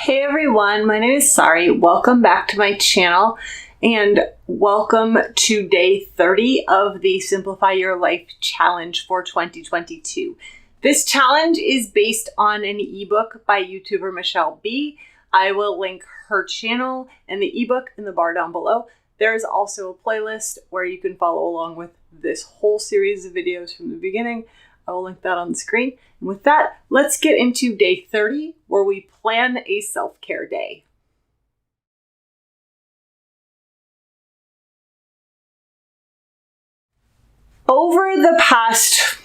Hey everyone, my name is Sari. Welcome back to my channel and welcome to day 30 of the Simplify Your Life Challenge for 2022. This challenge is based on an ebook by YouTuber muchelleb. I will link her channel and the ebook in the bar down below. There is also a playlist where you can follow along with this whole series of videos from the beginning. I will link that on the screen. And with that, let's get into day 30, where we plan a self-care day. Over the past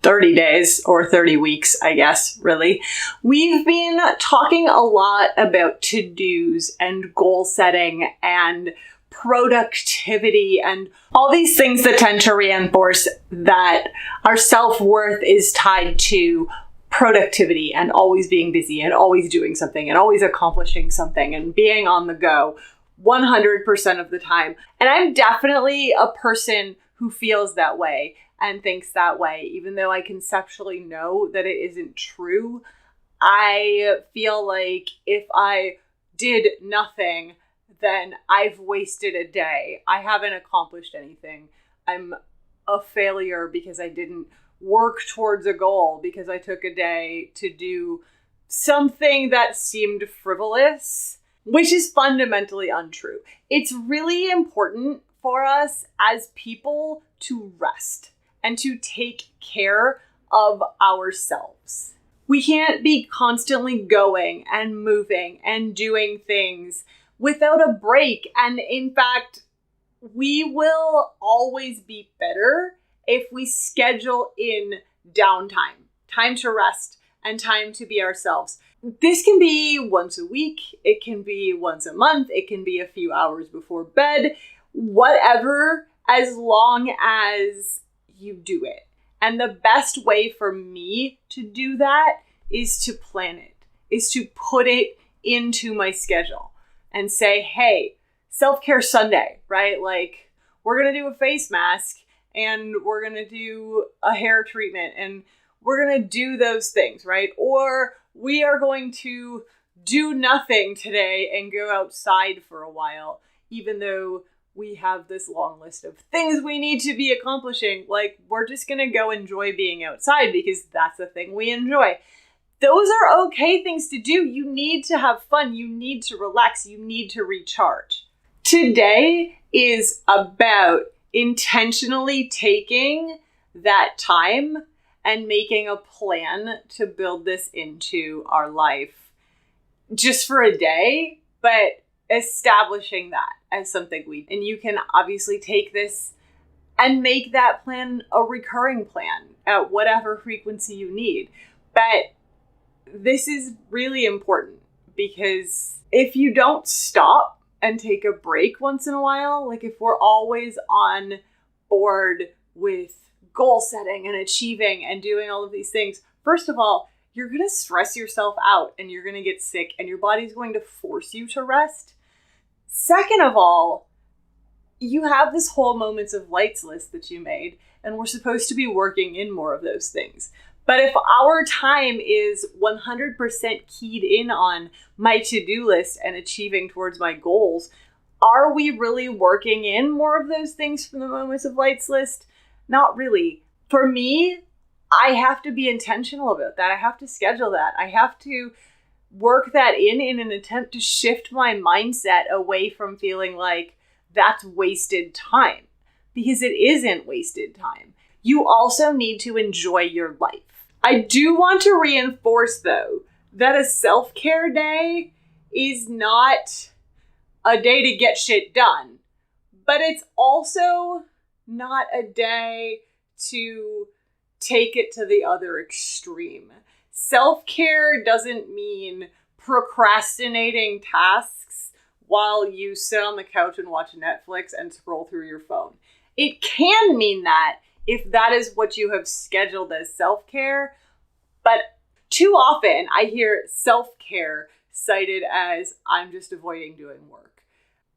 30 days, or 30 weeks, I guess, really, we've been talking a lot about to-dos and goal setting and productivity and all these things that tend to reinforce that our self-worth is tied to productivity and always being busy and always doing something and always accomplishing something and being on the go 100% of the time. And I'm definitely a person who feels that way and thinks that way, even though I conceptually know that it isn't true. I feel like if I did nothing, then I've wasted a day. I haven't accomplished anything. I'm a failure because I didn't work towards a goal, because I took a day to do something that seemed frivolous, which is fundamentally untrue. It's really important for us as people to rest and to take care of ourselves. We can't be constantly going and moving and doing things without a break. And in fact, we will always be better if we schedule in downtime, time to rest and time to be ourselves. This can be once a week, it can be once a month, it can be a few hours before bed, whatever, as long as you do it. And the best way for me to do that is to plan it, is to put it into my schedule. And say, hey, self-care Sunday, right? Like, we're going to do a face mask and we're going to do a hair treatment and we're going to do those things, right? Or we are going to do nothing today and go outside for a while, even though we have this long list of things we need to be accomplishing. Like, we're just going to go enjoy being outside because that's the thing we enjoy. Those are okay things to do. You need to have fun. You need to relax. You need to recharge. Today is about intentionally taking that time and making a plan to build this into our life just for a day, but establishing that as something and you can obviously take this and make that plan a recurring plan at whatever frequency you need. But this is really important because if you don't stop and take a break once in a while, like if we're always on board with goal setting and achieving and doing all of these things, first of all, you're going to stress yourself out and you're going to get sick and your body's going to force you to rest. Second of all, you have this whole moments of lights list that you made, and we're supposed to be working in more of those things. But if our time is 100% keyed in on my to-do list and achieving towards my goals, are we really working in more of those things from the moments of lights list? Not really. For me, I have to be intentional about that. I have to schedule that. I have to work that in an attempt to shift my mindset away from feeling like that's wasted time, because it isn't wasted time. You also need to enjoy your life. I do want to reinforce, though, that a self-care day is not a day to get shit done, but it's also not a day to take it to the other extreme. Self-care doesn't mean procrastinating tasks while you sit on the couch and watch Netflix and scroll through your phone. It can mean that if that is what you have scheduled as self-care, but too often I hear self-care cited as I'm just avoiding doing work.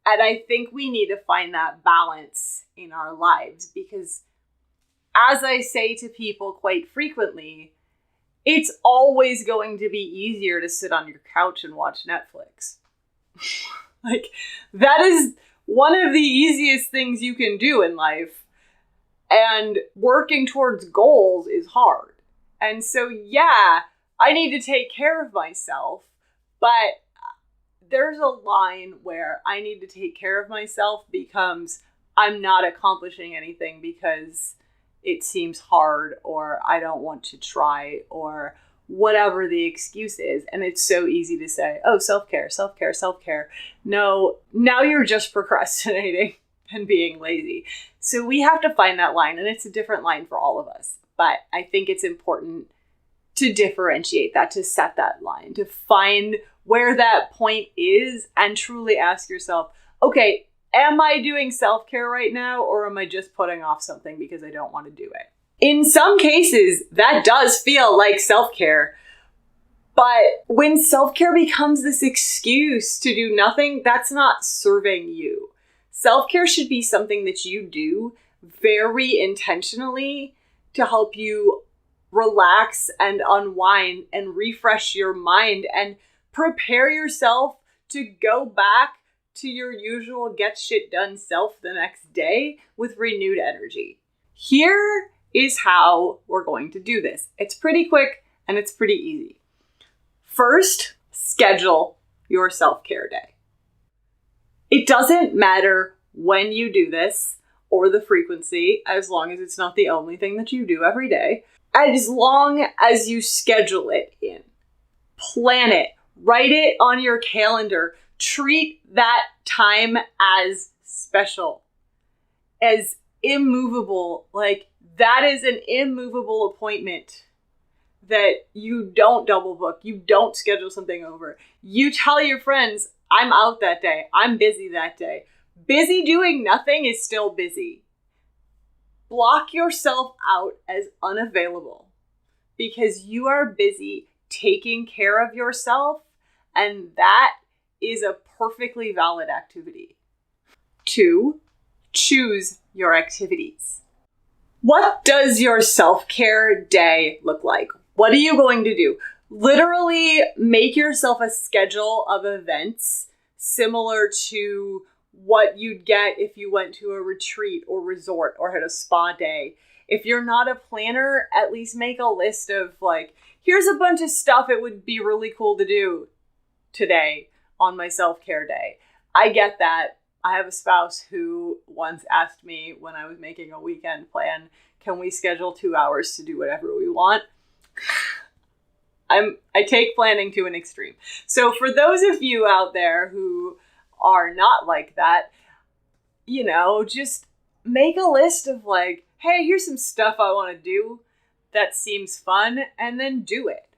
And I think we need to find that balance in our lives because, as I say to people quite frequently, it's always going to be easier to sit on your couch and watch Netflix. Like, that is one of the easiest things you can do in life. And working towards goals is hard. And so, yeah, I need to take care of myself, but there's a line where I need to take care of myself becomes I'm not accomplishing anything because it seems hard or I don't want to try or whatever the excuse is. And it's so easy to say, oh, self-care, self-care, self-care. No, now you're just procrastinating and being lazy. So we have to find that line, and it's a different line for all of us. But I think it's important to differentiate that, to set that line, to find where that point is and truly ask yourself, okay, am I doing self-care right now, or am I just putting off something because I don't want to do it? In some cases, that does feel like self-care. But when self-care becomes this excuse to do nothing, that's not serving you. Self-care should be something that you do very intentionally to help you relax and unwind and refresh your mind and prepare yourself to go back to your usual get shit done self the next day with renewed energy. Here is how we're going to do this. It's pretty quick and it's pretty easy. First, schedule your self-care day. It doesn't matter when you do this or the frequency, as long as it's not the only thing that you do every day. As long as you schedule it in, plan it, write it on your calendar, treat that time as special, as immovable. Like, that is an immovable appointment that you don't double book, you don't schedule something over. You tell your friends, I'm out that day, I'm busy that day. Busy doing nothing is still busy. Block yourself out as unavailable because you are busy taking care of yourself, and that is a perfectly valid activity. 2, choose your activities. What does your self-care day look like? What are you going to do? Literally make yourself a schedule of events similar to what you'd get if you went to a retreat or resort or had a spa day. If you're not a planner, at least make a list of like, here's a bunch of stuff it would be really cool to do today on my self-care day. I get that. I have a spouse who once asked me when I was making a weekend plan, can we schedule 2 hours to do whatever we want? I take planning to an extreme. So for those of you out there who are not like that, just make a list of like, hey, here's some stuff I want to do that seems fun, and then do it.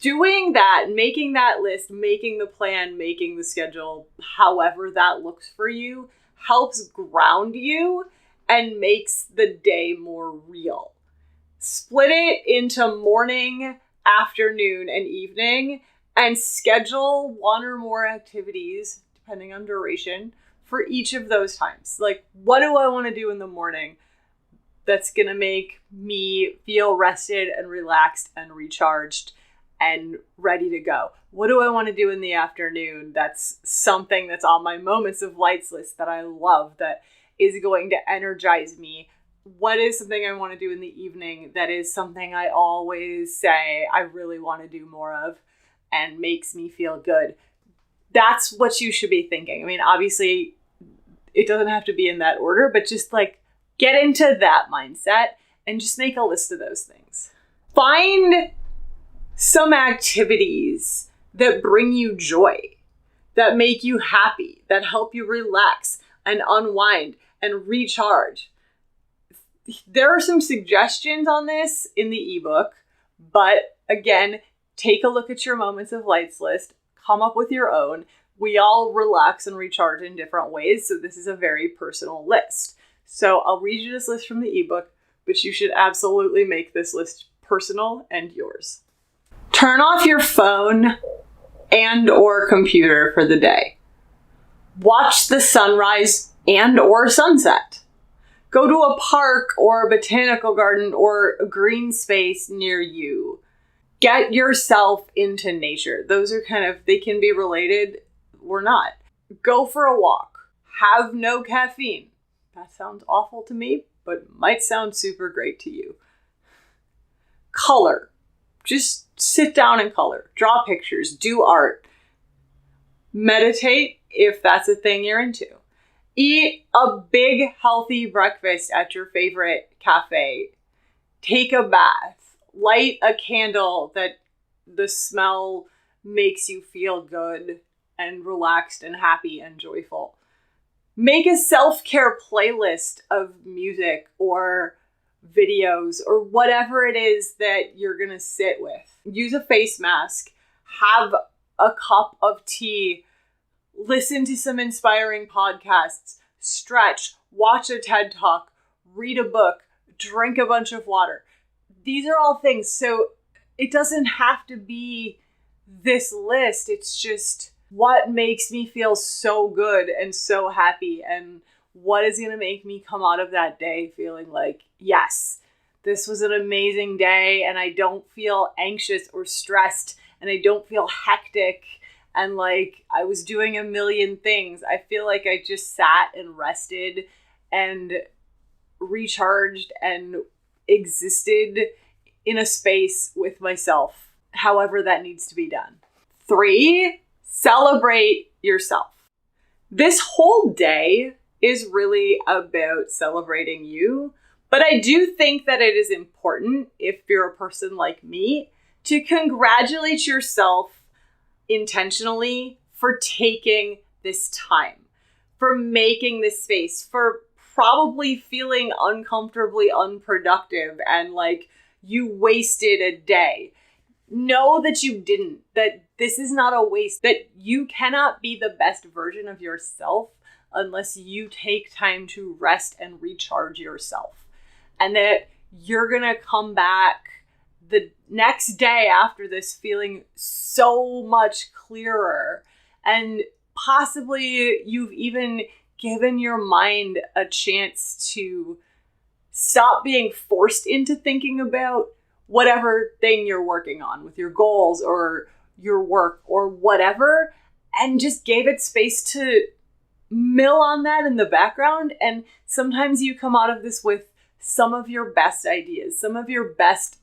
Doing that, making that list, making the plan, making the schedule, however that looks for you, helps ground you and makes the day more real. Split it into morning, afternoon, and evening, and schedule one or more activities, depending on duration, for each of those times. Like, what do I want to do in the morning that's going to make me feel rested and relaxed and recharged and ready to go? What do I want to do in the afternoon that's something that's on my moments of lights list that I love, that is going to energize me? What is something I want to do in the evening that is something I always say I really want to do more of and makes me feel good? That's what you should be thinking. I mean, obviously, it doesn't have to be in that order, but just like get into that mindset and just make a list of those things. Find some activities that bring you joy, that make you happy, that help you relax and unwind and recharge. There are some suggestions on this in the ebook, but again, take a look at your moments of lights list, come up with your own. We all relax and recharge in different ways, so this is a very personal list. So I'll read you this list from the ebook, but you should absolutely make this list personal and yours. Turn off your phone and or computer for the day. Watch the sunrise and or sunset. Go to a park or a botanical garden or a green space near you. Get yourself into nature. Those are they can be related or not. Go for a walk. Have no caffeine. That sounds awful to me, but might sound super great to you. Color. Just sit down and color. Draw pictures. Do art. Meditate if that's a thing you're into. Eat a big, healthy breakfast at your favorite cafe. Take a bath. Light a candle that the smell makes you feel good and relaxed and happy and joyful. Make a self-care playlist of music or videos or whatever it is that you're going to sit with. Use a face mask. Have a cup of tea. Listen to some inspiring podcasts. Stretch. Watch a TED Talk. Read a book. Drink a bunch of water. These are all things. So it doesn't have to be this list. It's just what makes me feel so good and so happy, and what is going to make me come out of that day feeling like, yes, this was an amazing day, and I don't feel anxious or stressed, and I don't feel hectic and like I was doing a million things. I feel like I just sat and rested and recharged and existed in a space with myself, however that needs to be done. 3, celebrate yourself. This whole day is really about celebrating you, but I do think that it is important, if you're a person like me, to congratulate yourself intentionally for taking this time, for making this space, for probably feeling uncomfortably unproductive and like you wasted a day. Know that you didn't, that this is not a waste, that you cannot be the best version of yourself unless you take time to rest and recharge yourself. And that you're going to come back the next day after this feeling so much clearer. And possibly you've even given your mind a chance to stop being forced into thinking about whatever thing you're working on with your goals or your work or whatever, and just gave it space to mill on that in the background. And sometimes you come out of this with some of your best ideas, some of your best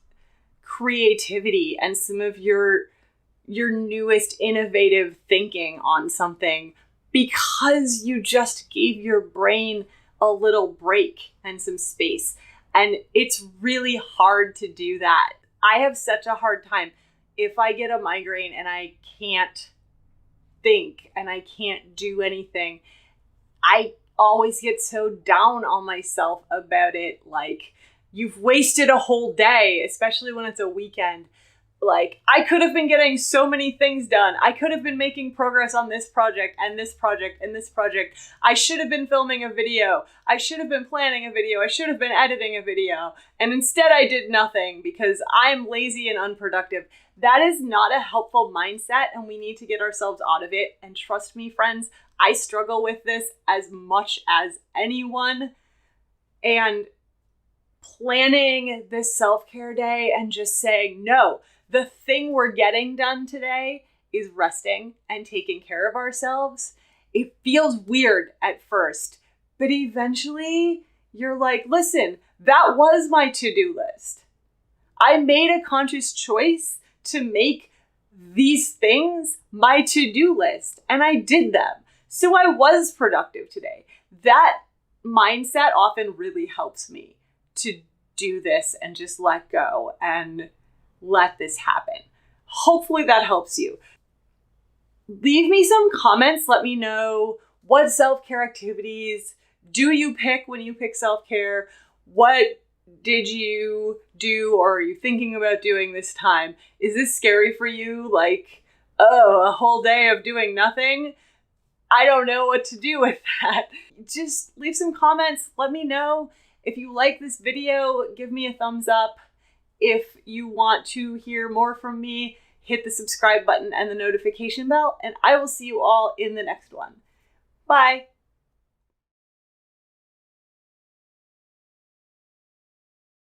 creativity, and some of your newest innovative thinking on something because you just gave your brain a little break and some space. And it's really hard to do that. I have such a hard time. If I get a migraine and I can't think and I can't do anything, I always get so down on myself about it. Like, you've wasted a whole day, especially when it's a weekend. Like, I could have been getting so many things done. I could have been making progress on this project and this project and this project. I should have been filming a video. I should have been planning a video. I should have been editing a video. And instead I did nothing because I'm lazy and unproductive. That is not a helpful mindset, and we need to get ourselves out of it. And trust me, friends, I struggle with this as much as anyone. And planning this self-care day and just saying, no, the thing we're getting done today is resting and taking care of ourselves. It feels weird at first, but eventually you're like, listen, that was my to-do list. I made a conscious choice to make these things my to-do list, and I did them. So I was productive today. That mindset often really helps me to do this and just let go and let this happen. Hopefully that helps you. Leave me some comments. Let me know, what self-care activities do you pick when you pick self-care? What did you do or are you thinking about doing this time? Is this scary for you? Like, oh, a whole day of doing nothing? I don't know what to do with that. Just leave some comments. Let me know. If you like this video, give me a thumbs up. If you want to hear more from me, hit the subscribe button and the notification bell, and I will see you all in the next one. Bye.